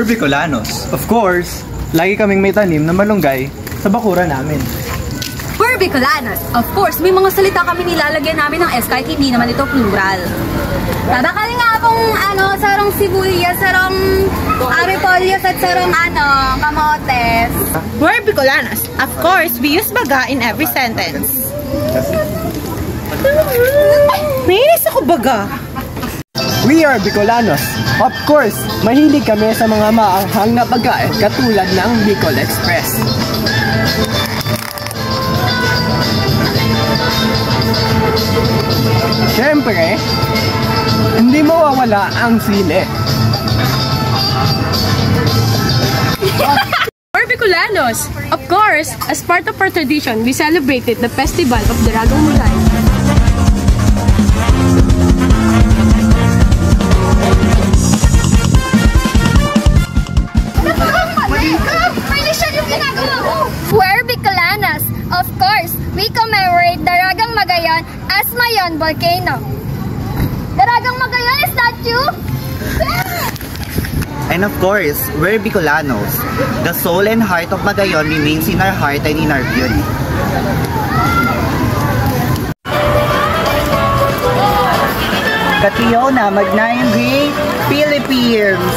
We're Bicolanos. Of course, lagi kaming may tanim na malunggay sa bakura namin. We're Bicolanos. Of course, may mga salita kami nilalagyan namin ng S kahit hindi naman ito plural. Babakali nga pong sarong sibuyas, sarong aripolyos at sarong kamotes. We're Bicolanos. Of course, we use baga in every sentence. Nainis ako baga. We are Bicolanos. Of course, mahilig kami sa mga maanghang na pagkain katulad ng Bicol Express. Siyempre, hindi mawawala ang sine. We're Bicolanos. Of course, as part of our tradition, we celebrated the festival of Daragang Mulay. We're Bicolanos. Of course, we commemorate Daragang Magayon as Mayon Volcano. Daragang Magayon, is that you? And of course, we're Bicolanos. The soul and heart of Magayon remains in our heart and in our beauty. Katiyo na, Magnayan Great Philippines!